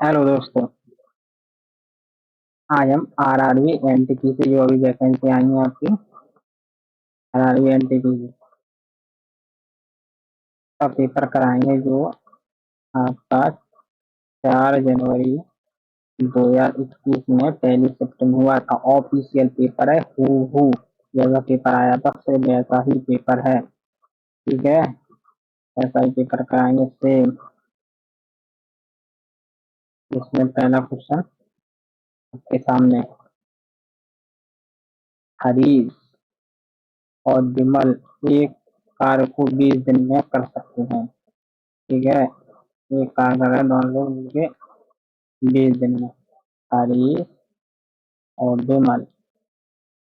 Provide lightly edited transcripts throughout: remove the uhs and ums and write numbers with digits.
Hello दोस्तों। आज हम आरआरबी एनटीपी से जो अभी वैकेंसी आई है आपकी आरआरबी एनटीपी का पेपर कराएंगे जो आपका 4 जनवरी 2021 में पहली शिफ्ट में हुआ था। ऑफिशियल पेपर है। हु जैसा पेपर आया था सेम वैसा ही पेपर है। ठीक है, ऐसा ही पेपर कराएंगे सेम। इसमें पहला क्वेश्चन आपके सामने, हरीश और विमल एक कार्य को 20 दिन में कर सकते हैं। ठीक है, एक कार्य कर रहे हैं दोनों लोग मिलके 20 दिन में। हरीश और विमल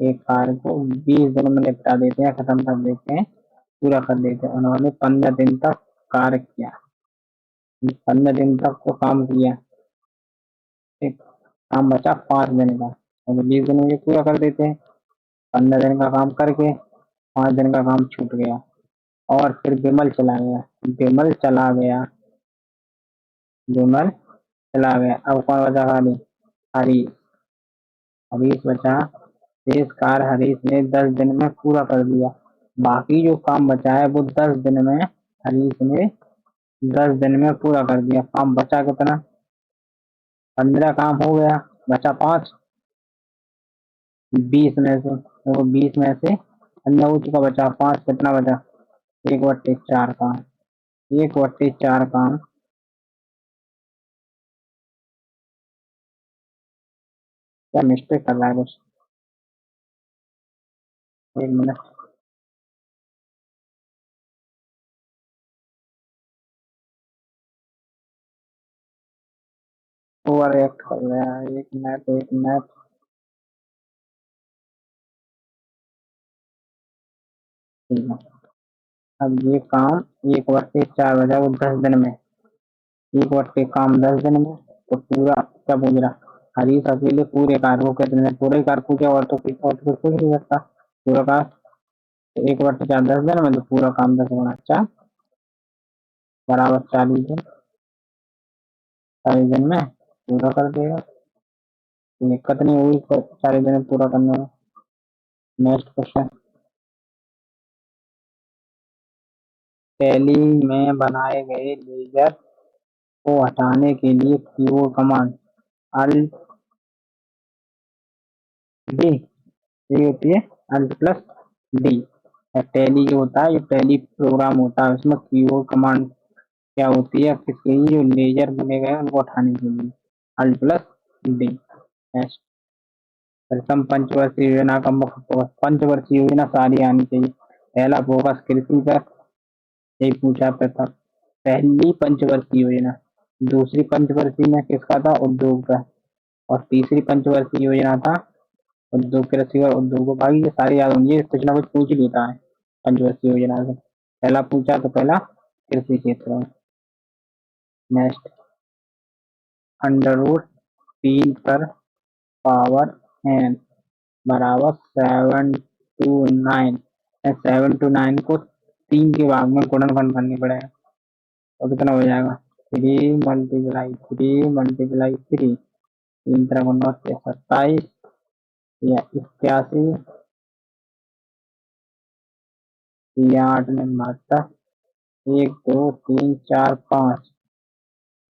एक कार्य को 20 दिन में निपटा देते हैं, खत्म कर देते हैं, पूरा कर देते हैं। उन्होंने 15 दिन तक कार्य किया। 15 दिन तक तो काम किया। एक काम बचा 5 दिन का, और 20 दिन में ये पूरा कर देते हैं। 15 दिन का काम करके 5 दिन का काम छूट गया और फिर विमल चला गया। विमल चला गया विमल चला गया। अब कौन बचा खाली? हरीश। हरीश बचा। शेष कार्य हरीश ने 10 दिन में पूरा कर दिया। बाकी जो काम बचा है वो 10 दिन में हरीश ने 10 दिन में पूरा कर दिया। काम बचा कितना? 15 काम हो गया, बचा 5। 20 में से 15 का बचा 5, कितना बचा? 1/4 काम। 1/4 काम। क्या मिस्टेक कर रहा है कुछ? 1 मिनट। ओवर एक्ट कर रहा है। 1 मिनट 1 मिनट। ठीक है, अब ये काम 1/4 बजा वो 10 दिन में। 1/4 काम 10 दिन में, तो पूरा क्या पूछ रहा? हरीश अकेले पूरे कार्य को कितने दिन? पूरे कार्य पूछे और तो कुछ नहीं सकता। पूरा कार्य तो 1/4 10 दिन में, तो पूरा काम 10 गुना 4 बराबर 40 दिन। 40 दिन में पूरा कर देगा। दिक्कत नहीं हुई 40 दिन में पूरा करने में। नेक्स्ट क्वेश्चन, टैली में बनाए गए लेजर को हटाने के लिए कीबोर्ड कमांड अल्ट डी, ये होती है Alt+D। टैली जो होता है, ये टैली प्रोग्राम होता है, उसमें कीबोर्ड कमांड क्या होती है? किसके लिए? जो लेजर बने गए उनको उठाने के लिए। Alt+D। प्रथम पंचवर्षीय योजना का मुख्य फोकस, पंचवर्षीय योजना सारी आनी चाहिए। पहला फोकस कृषि पर, यही पूछा प्रथम पहली पंचवर्षीय योजना। दूसरी पंचवर्षीय में किसका था? उद्योग का। और तीसरी पंचवर्षीय योजना था उद्योग, कृषि और उद्योग विभाग। ये सारी याद होंगी, कुछ ना कुछ पूछ ही लेता है पंचवर्षीय योजना से। पहला पूछा तो पहला कृषि क्षेत्र में। नेक्स्ट, अंडर रूट 3 पर पावर n बराबर 7 to 9। 7 to 9 को 3 के भाग में गुणनफल करनी पड़ेगा, तो कितना हो जाएगा? 3 × 3 × 3। 3×3 = 27 या 81 या 8 में 72। 1 2 3 4 5।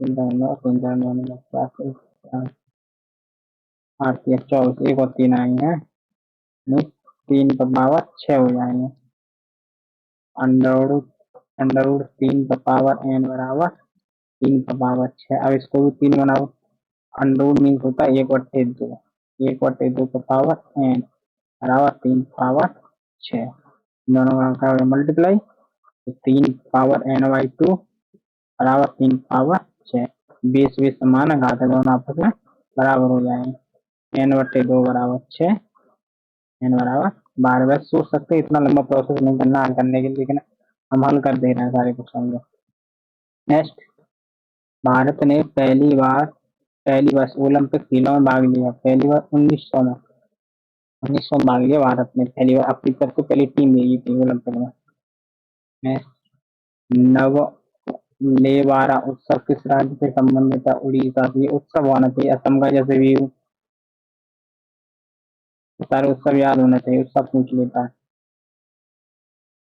3×9 3×9 = 50। 8 या 24, 1 और 3 आई है नहीं, 3 पर पावर 6 हो जाएंगे। अंडर रूट 3 पर पावर n बराबर 3 पर पावर 6। अब इसको भी 3 बनाओ। अंडर रूट मीन्स होता है 1/2। 1/2 पर पावर n बराबर 3 पर पावर 6। दोनों का मल्टीप्लाई, तो 3 पावर n/2 बराबर 3 पर पावर 6। बेस बेस समान है, घात है, दोनों आपस में बराबर हो जाएंगे। n/2 बराबर 6, n बराबर 12। वैसे सोच सकते हैं, इतना लंबा प्रोसेस नहीं करना हल करने के लिए, लेकिन हम हल कर दे रहे हैं सारे क्वेश्चन को। नेक्स्ट, भारत ने पहली बार ओलंपिक खेलों में भाग लिया। पहली बार 1900 में भाग लिया भारत ने पहली बार। अपनी तरफ से पहली टीम गई थी ओलंपिक में। नेक्स्ट, नव ले 12 उत्सव किस राज्य से संबंधित है? उड़ीसा से। ये उत्सव होना चाहिए, असम का जैसे भी सारे उत्सव याद होना चाहिए, उत्सव पूछ लेता है।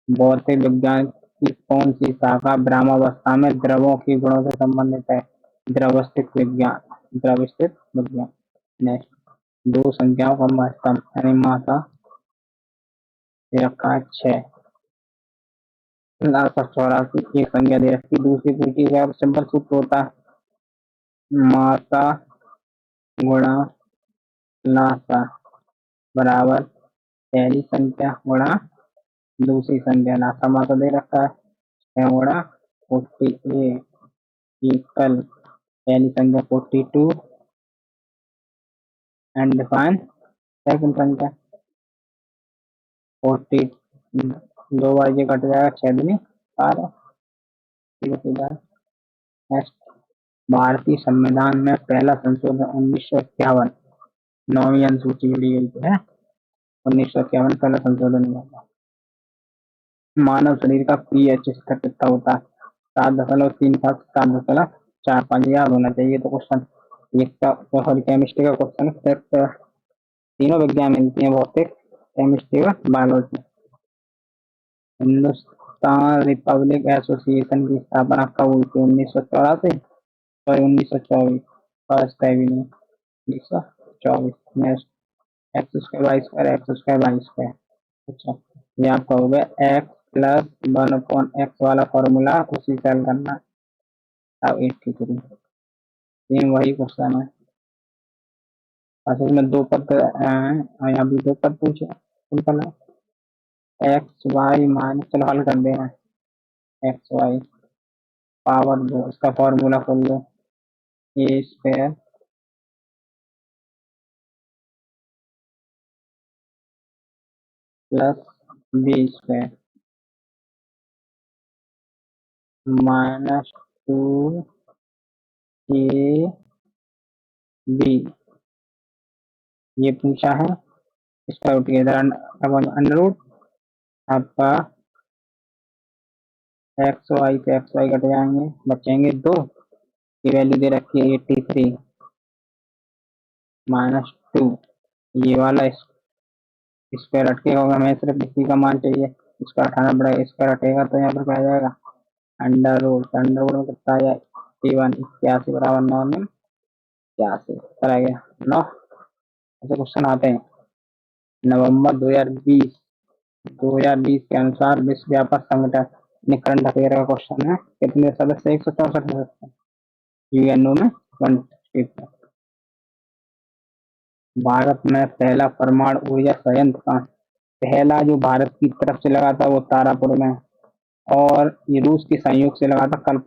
भौतिक विज्ञान की कौन सी शाखा ब्रह्मावस्था में द्रवों के गुणों से संबंधित है? द्रवस्थित विज्ञान। द्रवस्थित विज्ञान। नेक्स्ट, दो संख्याओं का महत्तम यानी मात्रा रखा है 6। 984 एक संख्या दे रखी, दूसरी पूछी गया सिंपल सूत्र होता है मात्रा गुणा लासा बराबर पहली संख्या गुणा दूसरी संख्या। लासा मात्रा दे रखा है 6 गुणा 48 इक्वल पहली संख्या 42 एंड डिफाइन सेकंड संख्या 40। दो बार ये कट जाएगा, 6 दूनी 12। सीधा। नेक्स्ट, भारतीय संविधान में पहला संशोधन 1951 नौवीं अनुसूची जोड़ी गई है। 1951 पहला संशोधन हुआ। मानव शरीर का पीएच स्तर कितना होता है? 7.37 7.45 याद होना चाहिए। तो क्वेश्चन इसका सॉरी केमिस्ट्री का क्वेश्चन है। तीनों विज्ञान मिलती है, भौतिक, केमिस्ट्री और बायोलॉजी। हिंदुस्तान रिपब्लिक एसोसिएशन की स्थापना कब हुई थी? 1984 और 1924। फर्स्ट है भी नहीं, 1924। Next, X square Y square X square Y square. अच्छा, ये आपका हो गया एक्स प्लस 1/x वाला फॉर्मूला, उसी से हल करना। अब 83 सेम वही क्वेश्चन है। असल में दो पद यहाँ भी दो पद पूछे, सिंपल है। एक्स वाई माइनस, चलो हल कर देना। एक्स वाई पावर 2, इसका फॉर्मूला खोल लो। A square plus b square -2 a b, ये पूछा है। इसका रूट इधर अंडर रूट आपका एक्स वाई कट जाएंगे, बचेंगे 2 की वैल्यू दे रखी है 83 -2। ये वाला स्क्वायर हटके होगा, हमें सिर्फ इसी का मान चाहिए। इसका हटाना पड़ेगा, स्क्वायर हटेगा तो यहाँ पर क्या आ जाएगा अंडर रूट में कितना आ जाए 81 81 बराबर 9 में 81 आ गया 9। ऐसे क्वेश्चन आते हैं। नवंबर 2020 के अनुसार विश्व व्यापार संगठन करंट अफेयर का क्वेश्चन है, कितने सदस्य? 164 सदस्य, यूएनओ में 164। भारत में पहला परमाणु ऊर्जा संयंत्र कहाँ? पहला जो भारत की तरफ से लगा था वो तारापुर में, और ये रूस के सहयोग से लगा था कल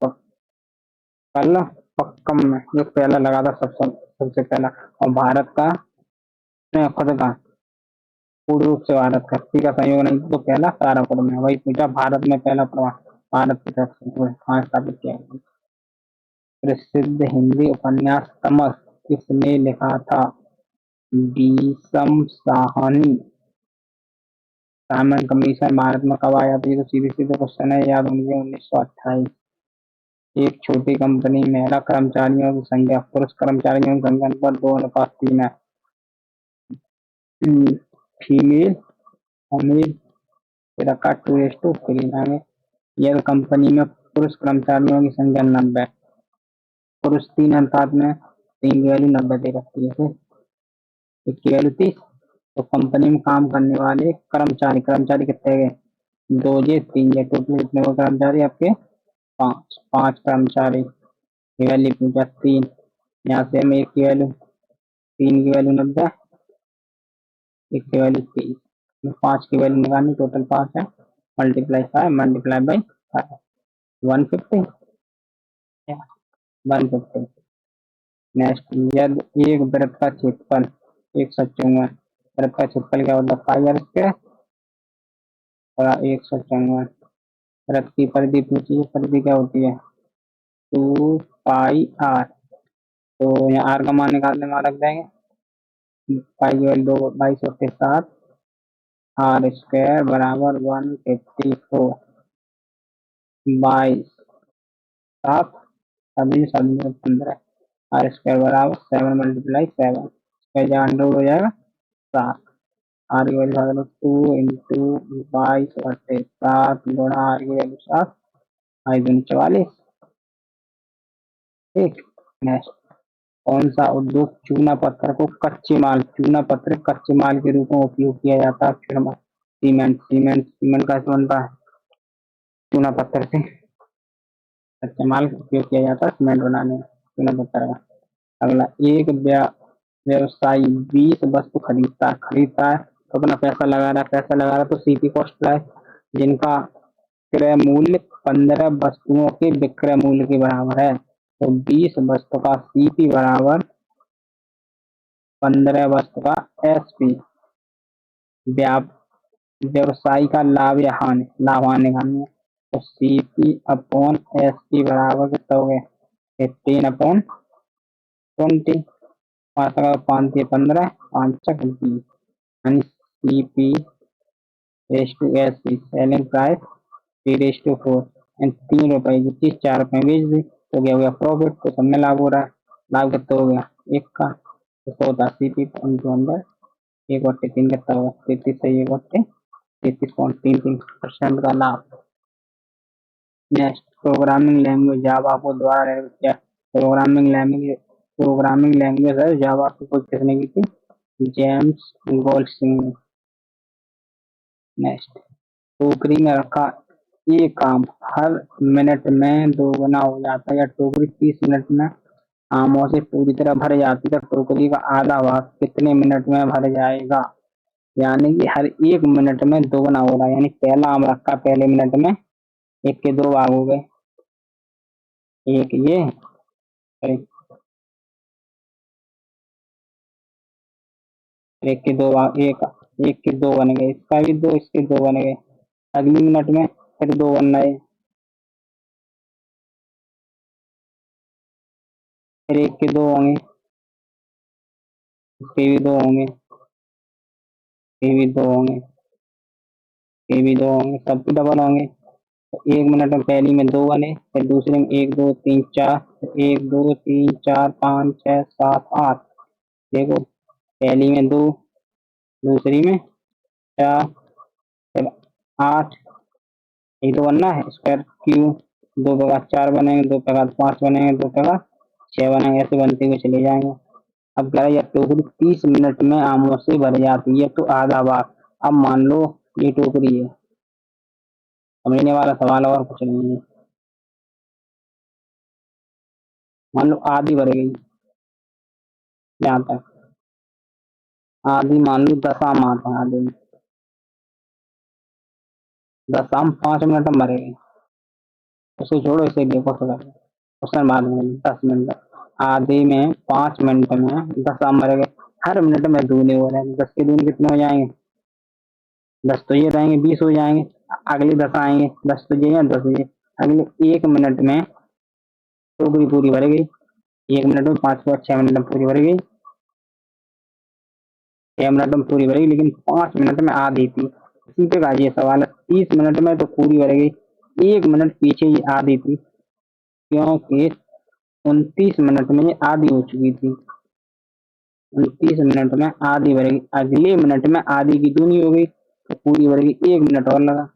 पक्कम में, जो पहला लगा था सबसे पहला। और भारत का खुद का पूर्ण रूप से भारत का किसी का सहयोग नहीं था, तो पहला तारापुर में। वही पूछा भारत में पहला परमाणु भारत की तरफ से कहाँ स्थापित किया गया। प्रसिद्ध हिंदी उपन्यास तमस किसने लिखा था? बीसम साहनी। साइमन कमीशन भारत में कब आया था? ये तो सीधे सीधे क्वेश्चन है, याद होंगे 1928। एक छोटी कंपनी महिला कर्मचारियों की संख्या पुरुष कर्मचारियों की संख्या पर 2:3 है। फीमेल मेल रखा 2:3 है। यह कंपनी में पुरुष कर्मचारियों की संख्या 90, पुरुष 3 अनुपात में 3 की वैल्यू 90 दे रखी है, एक की वैल्यू 30। तो कंपनी में काम करने वाले कर्मचारी कर्मचारी कितने गए? 2 जे 3 जे, टोटल कितने को कर्मचारी आपके? 5 कर्मचारी की वैल्यू पूछा 3। यहाँ से हमें एक की वैल्यू 3 की वैल्यू 90, एक की वैल्यू 30, 5 की वैल्यू निकालनी, टोटल 5 है। Multiply 5 multiply by 5 150 150। नेक्स्ट, यदि एक वृत्त का क्षेत्रफल 154, वृत्त का क्षेत्रफल क्या होता है? पाई आर स्क्वायर और 154। वृत्त की परिधि पूछी है, परिधि क्या होती है? 2 पाई आर। तो यहाँ आर का मान निकालने में रख देंगे, पाई की वैल्यू 2 22 आर स्क्वायर बराबर 154 22 7, 15, आर स्क्वायर बराबर 7 मल्टीप्लाई 7, जहाँ अंडर हो जाएगा 7, आर की वैल्यू 2 × 22/7 गुणा आर की वैल्यू 7, 44। ठीक। नेक्स्ट, कौन सा उद्योग चूना पत्थर को चूना पत्थर कच्चे माल के रूप में उपयोग किया जाता है? सीमेंट कैसे बनता है? चूना पत्थर से कच्चे माल का उपयोग किया जाता है सीमेंट बनाने में, चूना पत्थर का। अगला, एक व्यवसायी 20 वस्तु खरीदता है तो अपना पैसा लगा रहा है तो सीपी कॉस्ट है, जिनका क्रय मूल्य 15 वस्तुओं के विक्रय मूल्य के बराबर है। तो 20 वस्तु का सीपी बराबर 15 वस्तु का एसपी। व्यवसायी का लाभ या हानि, निकालनी है तो सीपी अपॉन एसपी बराबर कितना हो गया? 10/20। 5×5 = 15, 5×20, यानी CP ratio SP selling price P/4, and 3 रुपए की चीज 4 रुपए बेच दी तो क्या हो गया? प्रॉफिट। तो सब में लाभ हो रहा है। लाभ कितना हो गया? 1 का। तो 100 सीपी इंटू 100, 1/3 कितना होगा? 33 है, 1/33.33% का लाभ। नेक्स्ट, प्रोग्रामिंग लैंग्वेज जावा को द्वारा निर्मित किया। प्रोग्रामिंग लैंग्वेज है जावा की खोज किसने की थी? जेम्स गोल्डस्टीन ने। नेक्स्ट, टोकरी में रखा एक आम हर मिनट में दोगुना हो जाता है, या टोकरी 30 मिनट में आमों से पूरी तरह भर जाती है तो टोकरी का आधा भाग कितने मिनट में भर जाएगा? यानी कि हर 1 मिनट में दोगुना हो रहा है, यानी पहला आम रखा पहले मिनट में, एक के 2 भाग हो गए, एक ये, एक के 2 भाग, एक के 2 बन गए, इसका भी 2, इसके 2 बन गए। अगली मिनट में फिर 2 बन रहे, फिर एक के 2 होंगे, इसके भी 2 होंगे, ये भी 2 होंगे, ये भी 2 होंगे, सब डबल होंगे। तो 1 मिनट में पहली में 2 बने, फिर दूसरे में 1 2 3 4, 1 2 3 4 5 6 7 8। देखो, पहली में 2, दूसरी में 4, फिर 8, ये तो बनना है स्क्वायर क्यू। 2 के बाद 4 बनेंगे, 2 के बाद 5 बनेंगे, 2 के बाद 6 बनेंगे, ऐसे बनते हुए चले जाएंगे। अब कह रहा है टोकरी 30 मिनट में आमों से भर जाती है तो आधा भाग। अब मान लो ये टोकरी है, समझने वाला सवाल और कुछ नहीं है। मान लो आधी भर गई, यहाँ तक आधी, मान लो 10 आम आते हैं आधे में, 10 आम 5 मिनट में भरेगी। उसे छोड़ो, इसे देखो थोड़ा क्वेश्चन बाद में। 10 मिनट आधे में 5 मिनट में 10 आम भरे गए, हर मिनट में दूने हो रहे हैं, 10 के दूने कितने हो जाएंगे? 10 तो ये रहेंगे, 20 हो जाएंगे। अगले 10 आएंगे, 10 तो ये है, 10 ये। अगले 1 मिनट में टोकरी पूरी भर गई, 1 मिनट में 5 को 6 मिनट में पूरी भर गई, 6 मिनट में पूरी भरेगी, लेकिन 5 मिनट में आधी थी। इसी पे का ये सवाल है, 30 मिनट में तो पूरी भर गई, 1 मिनट पीछे ये आधी थी, क्योंकि 29 मिनट में ये आधी हो चुकी थी। 29 मिनट में आधी भरेगी, अगले मिनट में आधी की दूनी हो गई तो पूरी भरेगी, 1 मिनट और लगा।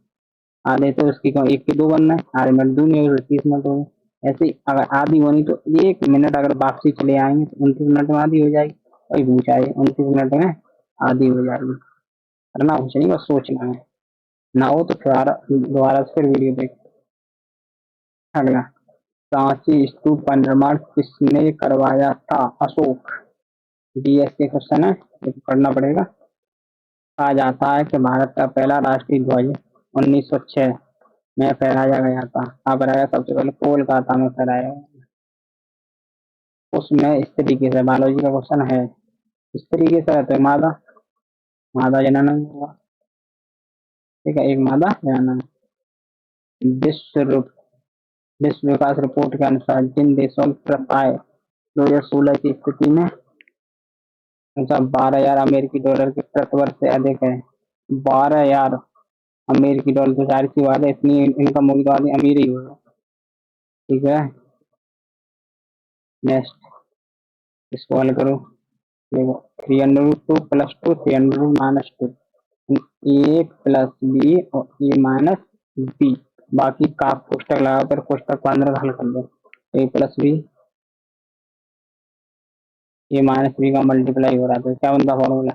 आधे तो उसकी कम, 1 के 2 बनना है, आधे मिनट दूनी हो गई तो 30 मिनट हो गई। ऐसे ही अगर आधी होनी तो 1 मिनट अगर वापसी चले आएंगे तो 29 मिनट में आधी हो जाएगी। वही पूछा है, 29 मिनट में आधी हो जाएगी। करना कुछ नहीं, बस सोचना है, ना हो तो दोबारा से फिर वीडियो देख। अगला, सांची स्तूप का निर्माण किसने करवाया था? अशोक। डीएस के क्वेश्चन है, ये तो पढ़ना पड़ेगा। कहा जाता है कि भारत का पहला राष्ट्रीय ध्वज 1906 में फहराया गया था। कहाँ फहराया? सबसे पहले कोलकाता में फहराया गया। उसमें इस तरीके से बायोलॉजी का क्वेश्चन है, इस तरीके से रहता है, मादा मादा जननंग होगा। ठीक है, एक मादा जननंग। विश्व विश्व विकास रिपोर्ट के अनुसार जिन देशों में प्रति आय 2016 की स्थिति में 12,000 अमेरिकी डॉलर के प्रति वर्ष से अधिक है। 12,000 अमेरिकी डॉलर, तो जाहिर सी बात है इतनी इनकम होगी तो आदमी अमीर ही होगा। ठीक है। नेक्स्ट इसको हल करो। देखो 3√2 प्लस 2 3√-2 ए प्लस बी और ए माइनस बी। बाकी का कोष्टक लगाकर कोष्टक को अंदर हल कर दो। ए प्लस बी ए माइनस बी का मल्टीप्लाई हो रहा है तो क्या बनता फॉर्मूला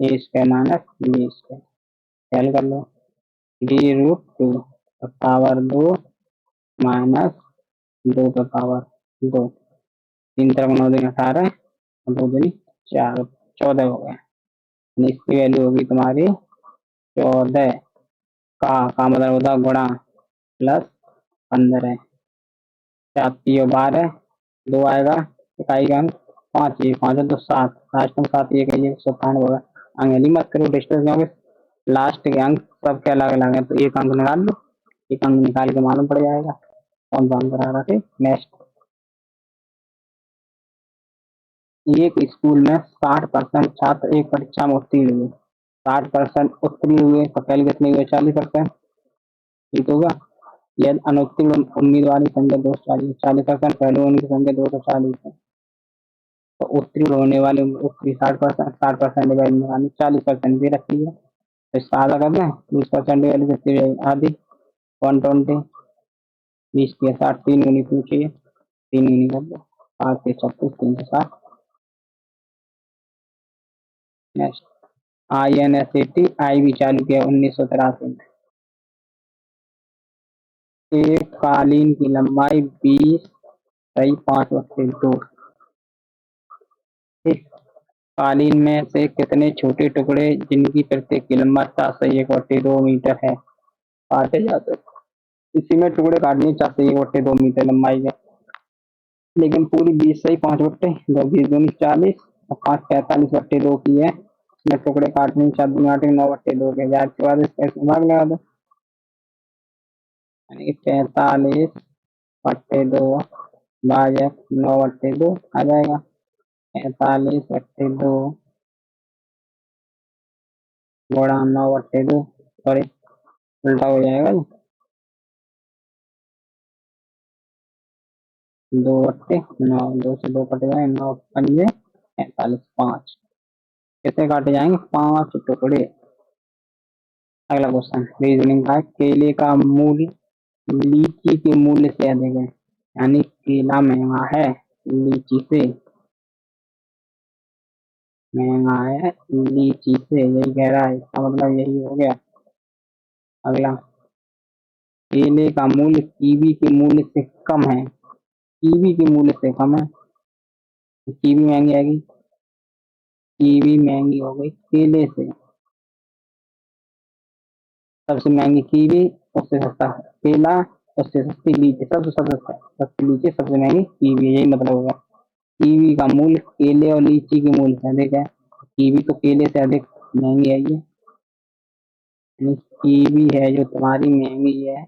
ए स्क्वायर माइनस बी स्क्वायर। हल कर लो 3√2 पावर 2 माइनस 2 का पावर 2। 3 तरफ 9 दिन 18 और 2 दिन 4 14 हो गया। इसकी वैल्यू होगी तुम्हारी 14 का मतलब होता गुणा प्लस 15 4 12 2 आएगा इकाई का अंक 5 ये 5 तो 7 लास्ट में 7 ये कहिए 97 होगा। अंग्रेजी मत करो डिस्टेंस क्योंकि लास्ट के अंक सबके अलग अलग है तो एक अंक निकाल लो। एक अंक निकाल के मालूम पड़ जाएगा कौन सा अंक आ रहा है। नेक्स्ट एक स्कूल में 60% छात्र एक परीक्षा में उत्तीर्ण हुए। 60% उत्तीर्ण हुए तो पहले कितने हुए 40%। ठीक होगा। यदि अनुत्तीर्ण उम्मीदवार की संख्या 240 40% पहले उनकी संख्या 240 है तो उत्तीर्ण होने वाले उत्तीर्ण 60% वैल्यू निकालनी 40% भी रखी है तो इसका आधा कर दें 20% वैल्यू कितनी रहेगी आधी 120 20 के 60 3 गुनी पूछिए 3 गुनी कर दो 5 के 36 3 से 60। नेक्स्ट INSAT IB चालू किया 1983 में। एक कालीन की लंबाई 20/5/2। ठीक। कालीन में से कितने छोटे टुकड़े जिनकी प्रत्येक की लंबाई 4/1/2 मीटर है काटे जाते हैं। इसी में टुकड़े काटने 4/1/2 मीटर लंबाई है लेकिन पूरी 20/5/2 20 दूनी 40 और 5 45/2 की है। इसमें टुकड़े काटने 4 दूनी 8 9/2 के 1000 के बाद इसका इस्तेमाल लगा दो यानी 45/2 भाजक 9/2 आ जाएगा। 45/2 गुणा 9/2 सॉरी उल्टा हो जाएगा 2/9 2 से 2 कट जाए 9 पंजे 45 5 कितने काटे जाएंगे 5 टुकड़े। अगला क्वेश्चन रीजनिंग का केले का मूल्य लीची के मूल्य से अधिक है यानी केला महंगा है लीची से महंगा है लीची से यही कह रहा है इसका मतलब यही हो गया। अगला केले का मूल्य कीवी के मूल्य से कम है कीवी के मूल्य से कम है कीवी महंगी आएगी कीवी महंगी हो गई केले से। सबसे महंगी कीवी उससे सस्ता केला उससे सस्ती लीची सबसे सबसे सस्ती लीची सबसे महंगी कीवी यही मतलब होगा। कीवी का मूल्य केले और लीची के मूल्य से अधिक है कीवी तो केले से अधिक महंगी है ये कीवी है जो तुम्हारी महंगी है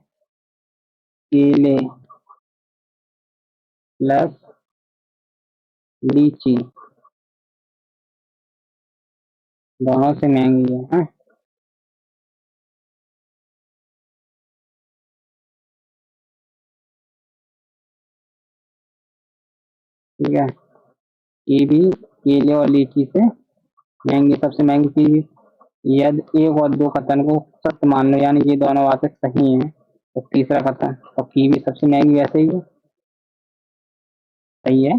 केले प्लस लीची दोनों से महंगी है हाँ? ठीक है कीवी केले और लीची से महंगी सबसे महंगी कीवी। यदि 1 और 2 कथन को सत्य मान लो यानी ये दोनों बातें सही हैं तो तीसरा कथन और कीवी सबसे महंगी वैसे ही है सही है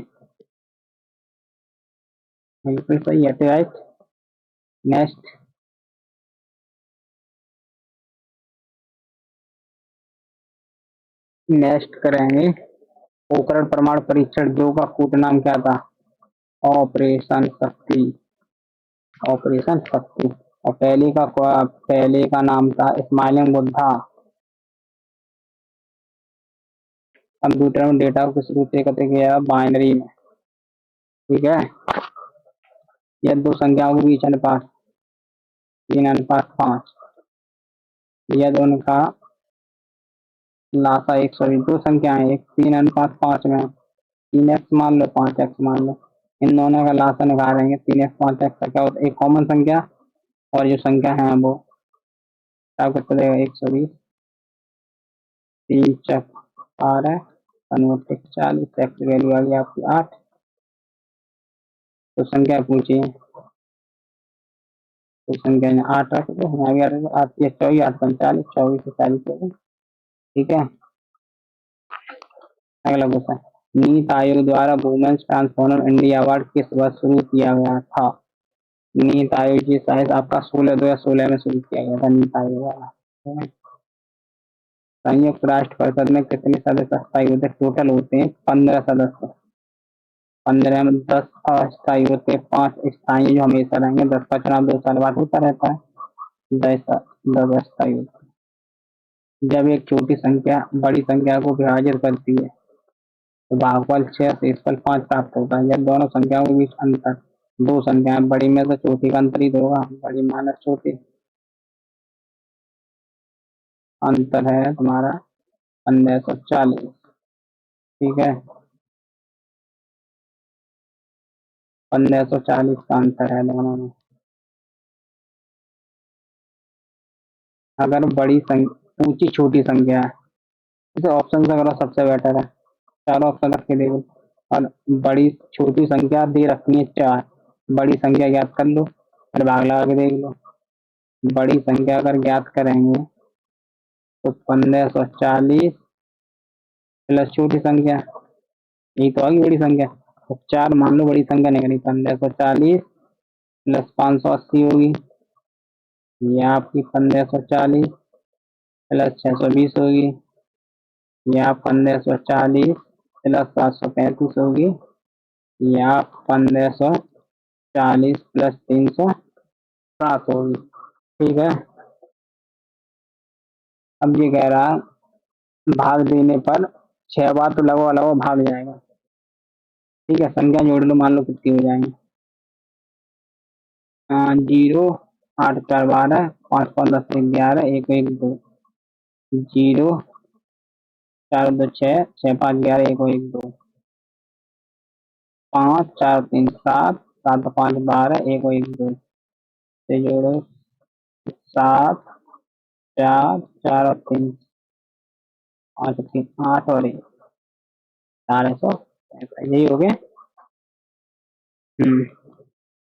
बिल्कुल सही है राइट। नेक्स्ट नेक्स्ट करेंगे पोखरण परमाणु परीक्षण 2 का कूट नाम क्या था ऑपरेशन शक्ति ऑपरेशन शक्ति। और पहले का नाम था स्माइलिंग बुद्धा। कंप्यूटर में डेटा को किस रूप से एकत्र किया जाएगा बाइनरी में। ठीक है यह दो संख्याओं के बीच अनुपात 3:5। यह दोनों का लासा 120 दो संख्याएं एक 3:5 में 3x मान लो 5x मान लो इन दोनों का लासा निकालेंगे 3x 5x का क्या होता है एक कॉमन संख्या और जो संख्या है वो क्या चलेगा 120 3 चक 12 कन्वर्ट 40, एक्स वैल्यू आ गई आपकी 8। तो संख्या पूछिए, तो संख्या ने 8 रख दो, यहाँ भी 8 आती है 24, 8 45, 24 से 40 हो गई। ठीक है, अगला क्वेश्चन, नीति आयोग द्वारा वुमेन्स ट्रांसफॉर्मर इंडिया अवार्ड किस वर्ष शुरू किया गया था? नीति आयोग जी शायद आपका 2016 में शुरू किया गया था नीति आयोग वाला। संयुक्त राष्ट्र परिषद में कितने सदस्य स्थायी होते हैं? टोटल होते हैं 15 सदस्य। 15 में 10 अस्थायी होते हैं, 5 स्थायी जो हमेशा रहेंगे, 10 का चुनाव 2 साल बाद होता रहता है, 10 अस्थायी होते हैं। जब एक छोटी संख्या बड़ी संख्या को विभाजित करती है तो भागफल 6 से इसफल 5 प्राप्त होता है। जब दोनों संख्याओं के बीच अंतर, दो संख्याएं बड़ी में से छोटी का अंतर ही तो होगा, बड़ी माइनस छोटी, अंतर है तुम्हारा 1540। ठीक है, 1540 का अंतर है दोनों में। अगर बड़ी संख्या ऊंची छोटी संख्या है, इसे ऑप्शन से करो सबसे बेटर है, चारों ऑप्शन रख के देखो। और बड़ी छोटी संख्या दे रखनी है 4, बड़ी संख्या ज्ञात कर लो, फिर भाग लगा के देख लो। बड़ी संख्या अगर ज्ञात करेंगे तो 1540 प्लस छोटी संख्या, यही तो आगे बड़ी संख्या। तो 4 मान लो बड़ी संख्या निकली, 1540 प्लस 580 होगी, ये आपकी 1540 प्लस 620 होगी, ये आप 1540 प्लस 735 होगी, ये आप 1540 प्लस 307 होगी। ठीक है, अब ये कह रहा है भाग देने पर 6 बार तो लगो लगो भाग जाएगा। ठीक है, संख्या जोड़ लो, मान लो कितनी हो जाएंगी। 0, 8 4 12, 5 5 10 11, 1 1 2, 0 4 2 6, 6 5 11, 1 1 2, 5 4 3 7, 7 5 12, 1 1 2 से जोड़ो, 7 4 4 और 3 5 3 8 और 1 465, यही हो गया।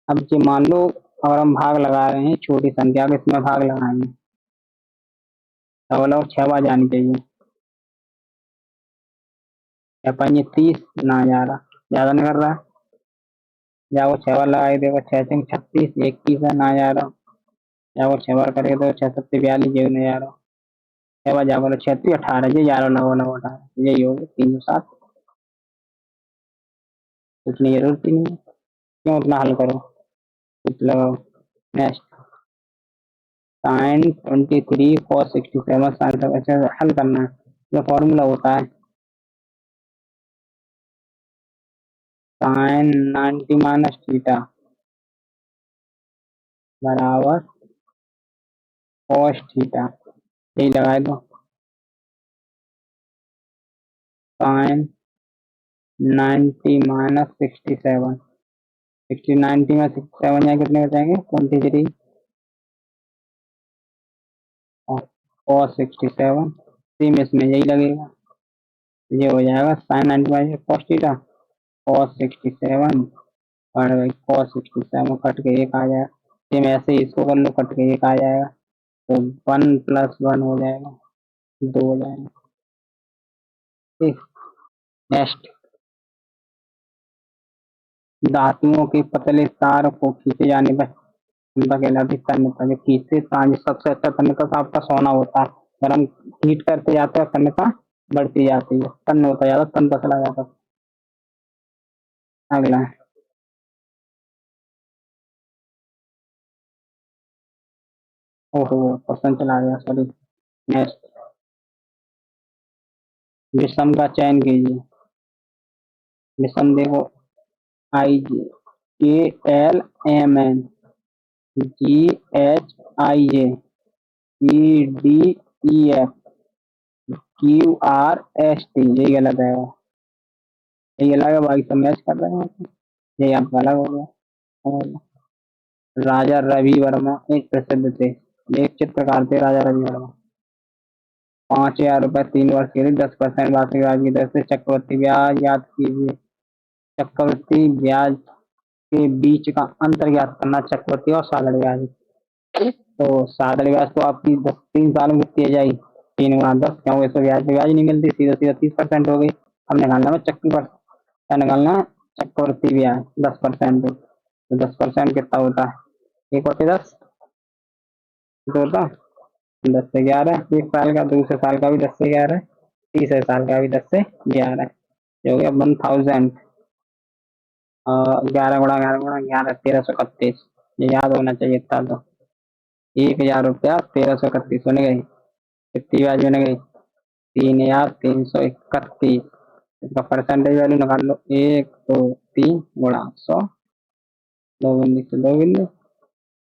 अब जो मान लो अगर हम भाग लगा रहे हैं छोटी संख्या को, इसमें भाग लगाएंगे तो 6 बार जानी चाहिए, 30 ना जा रहा, ज्यादा नहीं कर रहा, या वो 6 बार लगाए देखो, 6 6 36, 21 है ना जा रहा, या वो 6 बार करेगा तो 6 7 42, ये नहीं जा रहा, 6 बार जा बोलो 36 18, ये 11 लगो लगो 18, यही होगी 307। उतनी जरूरत ही नहीं है, क्यों उतना हल करो, कुछ लगाओ। नेक्स्ट, साइन 23 cos 67, साइन अच्छा हल करना है, जो फॉर्मूला होता है साइन 90 माइनस थीटा बराबर cos थीटा, यही लगाए दो। साइन 90 माइनस 67, 90 में 67 यहाँ कितने बचाएंगे 23, और cos 67 सेम इसमें यही लगेगा, ये हो जाएगा sine 90 minus cos theta, cos 67 और cos 67 कट के एक आ जाएगा, सेम ऐसे ही इसको कर लो, कट के एक आ जाएगा, तो 1 प्लस 1 हो जाएगा, 2 हो जाएगा। ठीक, नेक्स्ट, धातुओं के पतले तार को खींचे जाने पर क्षमता कहलाती तन्यता, जो खींचते तार सबसे अच्छा तन्यता तो आपका सोना होता है, अगर हम हीट करते जाते हैं तन्यता बढ़ती जाती है, तन्य होता जाता, तन चला जाता। अगला, ओहो क्वेश्चन चला गया, सॉरी। नेक्स्ट, विषम का चयन कीजिए। विषम देखो, I J K L M N, G H I J, E D E F, Q R S T, यही गलत है, यही अलग है, बाकी सब मैच कर रहे हैं, यही आपका अलग हो गया। राजा रवि वर्मा एक प्रसिद्ध थे, एक चित्रकार थे राजा रवि वर्मा। ₹5,000 3 वर्ष के लिए 10% वार्षिक ब्याज की दर से चक्रवृद्धि ब्याज याद कीजिए। चक्रवृद्धि ब्याज के बीच का अंतर ज्ञात करना, चक्रवृद्धि और साधारण ब्याज। तो साधारण ब्याज तो आपकी 3 साल में कितनी आ जाएगी, 3 गुना 10, क्योंकि इसमें ब्याज ब्याज नहीं मिलती, सीधा सीधा 30% हो गई। अब निकालना है चक्की पर, क्या निकालना है, चक्रवृद्धि ब्याज 10%। तो 10% कितना होता है, 1/10 होता है, 10 से 11, 1 साल का, दूसरे साल का भी 10 से 11, तीसरे साल का भी 10 से 11, जो हो गया 1000। 11 गुणा 11 गुणा 11, 1331। ये याद होना चाहिए था। तो 1,000 रुपया 1331 बन गई, कितनी ब्याज बन गई, 3,331। इसका परसेंटेज वैल्यू निकाल लो, 1 2 3 गुणा 100, दो बिंदु से दो बिंदु,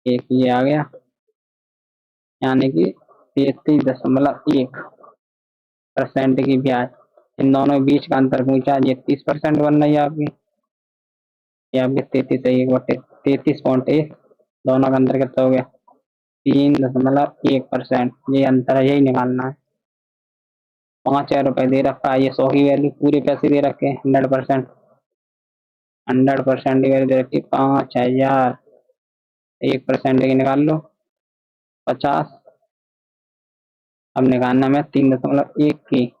एक ये आ गया, यानी कि 33.1% की ब्याज। इन दोनों के बीच का अंतर पूछा, ये 30% बन रही है आपकी, ये आपके 33.1, दोनों का अंतर कितना हो गया, 3.1%। ये अंतर है, यही निकालना है। 5,000 रुपए दे रखा है, ये 100 की वैल्यू, पूरे पैसे दे रखे हैं, 100%, 100% की वैल्यू दे रखी 5,000, 1% की निकाल लो 50। अब निकालना में 3.1 की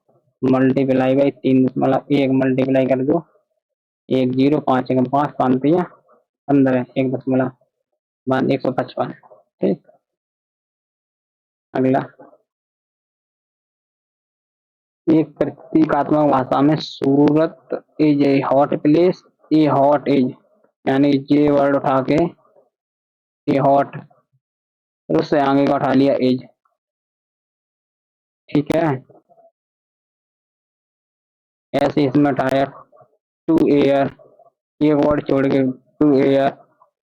मल्टीप्लाई बाई 3.1 मल्टीप्लाई कर दो, 1 0 5 1 5 5 15, 1.155। ठीक, अगला, एक प्रतीकात्मक भाषा में Surat is a hot place, a hot is, यानी ये वर्ड उठा के ए हॉट, फिर उससे आगे का उठा लिया इज। ठीक है, ऐसे इसमें उठाया टू एयर, एक वर्ड छोड़ के टू एयर,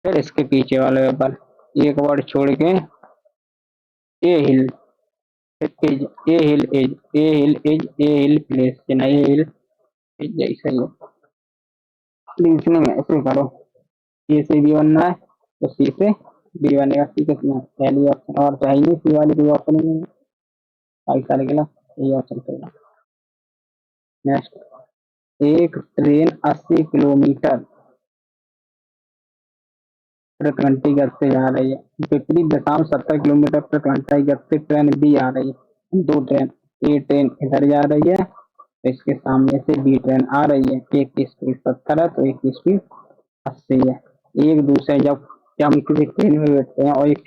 फिर इसके पीछे वाले पर एक वर्ड छोड़ के a hill, is, a hill is, a hill is, a hill place, नहीं हिल इज, जैसे ही रीजनिंग ऐसे करो, ए से बी बनना है तो सी से बी बनेगा। सी कितना, पहली ऑप्शन, और तो है ही नहीं, सी वाली कोई ऑप्शन ही नहीं है, 22 साल के लिए यही ऑप्शन चलेगा। नेक्स्ट, एक ट्रेन 80 किलोमीटर प्रति घंटे की गति से जा रही है, विपरीत दिशा में 70 किलोमीटर प्रति घंटा की गति से ट्रेन बी आ रही है। दो ट्रेन, ए ट्रेन इधर जा रही है, तो इसके सामने से बी ट्रेन आ रही है, एक की स्पीड 70 है तो एक की स्पीड 80 है। एक दूसरे जब हम किसी ट्रेन में बैठते हैं और एक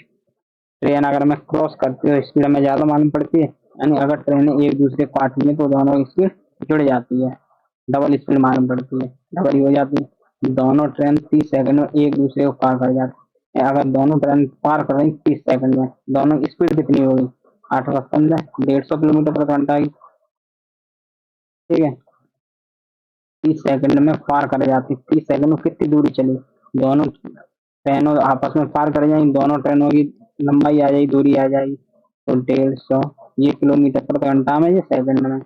ट्रेन अगर हमें क्रॉस करती है तो स्पीड हमें ज्यादा मालूम पड़ती है, यानी अगर ट्रेनें एक दूसरे को काटती है तो दोनों की स्पीड जुड़ जाती है, डबल स्पीड मालूम पड़ती है, डबल ही हो जाती है। दोनों ट्रेन 30 सेकंड में एक दूसरे को पार कर जाती है, अगर दोनों ट्रेन पार कर रही 30 सेकंड में, दोनों की स्पीड कितनी होगी, 8 और 15, 150 किलोमीटर प्रति घंटा की। ठीक है, 30 सेकंड में पार कर जाती, 30 सेकंड में कितनी दूरी चली, दोनों ट्रेनों आपस में पार कर जाएंगी, दोनों ट्रेनों की लंबाई आ जाएगी, दूरी आ जाएगी, तो 150, ये किलोमीटर प्रति घंटा में, ये सेकंड में,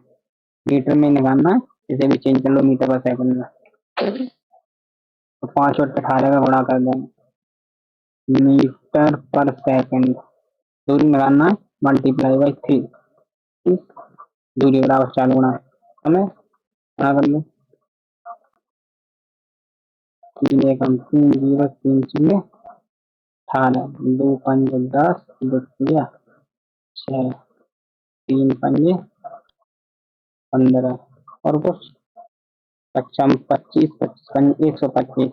मीटर में निकालना है, इसे भी चेंज कर लो मीटर पर सेकंड में। तो 5 और 18 का गुणा कर देंगे, मीटर पर सेकंड, दूरी निकालना है, मल्टीप्लाई बाई 3, दूरी बराबर 4 गुना है, हमें गुणा कर लो, 3 1 3 0 3 0 18, 2 5 10, 2 6 3 5 15, और कुछ, पचम 25 25 125,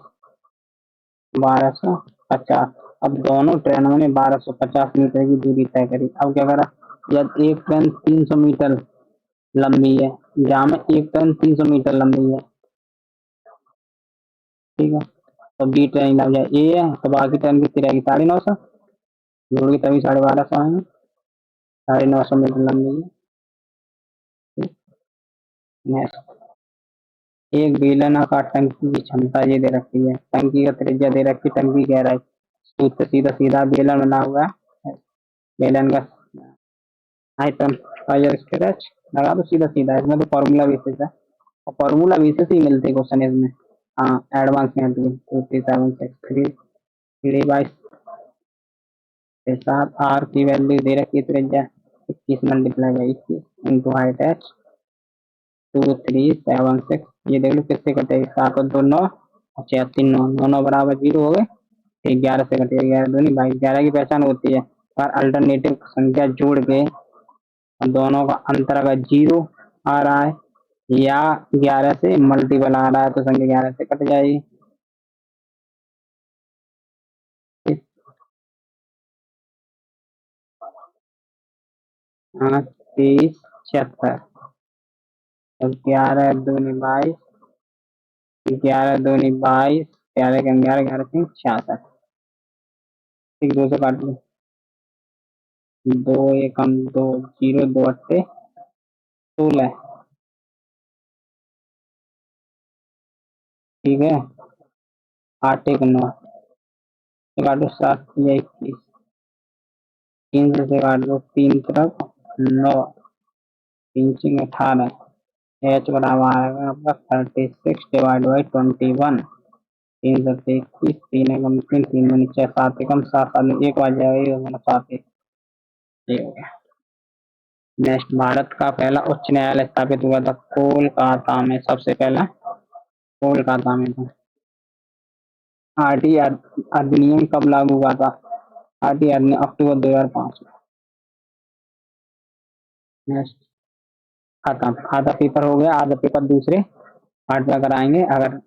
1250। अब दोनों ट्रेनों ने 1250 मीटर की दूरी तय करी। अब क्या करा, जब एक ट्रेन 300 मीटर लंबी है, जहाँ में एक ट्रेन 300 मीटर लंबी है, ठीक है, तो बी ट्रेन लग जाए ए है, तो बाकी ट्रेन कितनी रहेगी, 950, जोड़ के तभी 1250 आएंगे, 950 मीटर लंबी है। नेक्स्ट, एक बेलनाकार टंकी की क्षमता ये दे रखी है, टंकी का त्रिज्या दे रखी, टंकी गहराई, सूत्र सीधा सीधा बेलन बना हुआ है, बेलन का आइटम फाइव स्क्रेच लगा दो सीधा सीधा, इसमें तो फॉर्मूला बेसिस है, और फॉर्मूला बेसिस ही मिलते क्वेश्चन इसमें। हाँ, एडवांस में 2 3 7 6 3 के साथ आर की वैल्यू दे रखी है, त्रिज्या 21 multiply by 21, into height H 2376। ये देख लो किससे कटेगी, 7 और 2 9, अच्छा 3 9 9 9 बराबर 0 हो गए। 11 से कटेगा, 11 दूनी 22, 11 की पहचान होती है पर अल्टरनेटिव संख्या जोड़ के दोनों का अंतर अगर 0 आ रहा है या 11 से मल्टीपल आ रहा है तो संख्या 11 से कट जाएगी। हाँ 23 76, तो 11 दूनी 22, 11 दूनी 22, 11 के 11, 11 तीन 66। ठीक, 2 से काट लो, 2 एकम 2, 0 2 अट्ठे 16। ठीक है, 8 एक 9, काटो 7 या 21, 3 से काट दो, 3 तरफ 9, 3 सिंह 18, एच बराबर आएगा आपका 36 डिवाइड बाई 21। 3 सत्ते 21, 3 एकम 3, 3 दूनी 6, 7 एकम 7, 7 एक बार जाएगा 7 एक, ये हो गया। नेक्स्ट, भारत का पहला उच्च न्यायालय स्थापित हुआ था कोलकाता में, सबसे पहला कोलकाता में था। आरटीआर अधिनियम कब लागू हुआ था? आरटीआर ने अक्टूबर 2005 में। नेक्स्ट, आधा पेपर हो गया, आधा पेपर दूसरे पार्ट में कराएंगे। अगर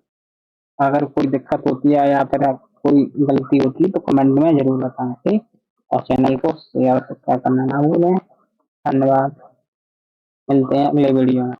अगर कोई दिक्कत होती है या फिर कोई गलती होती है तो कमेंट में जरूर बताएं, ठीक। और चैनल को शेयर सब्सक्राइब करना ना भूलें। धन्यवाद, मिलते हैं अगले वीडियो में।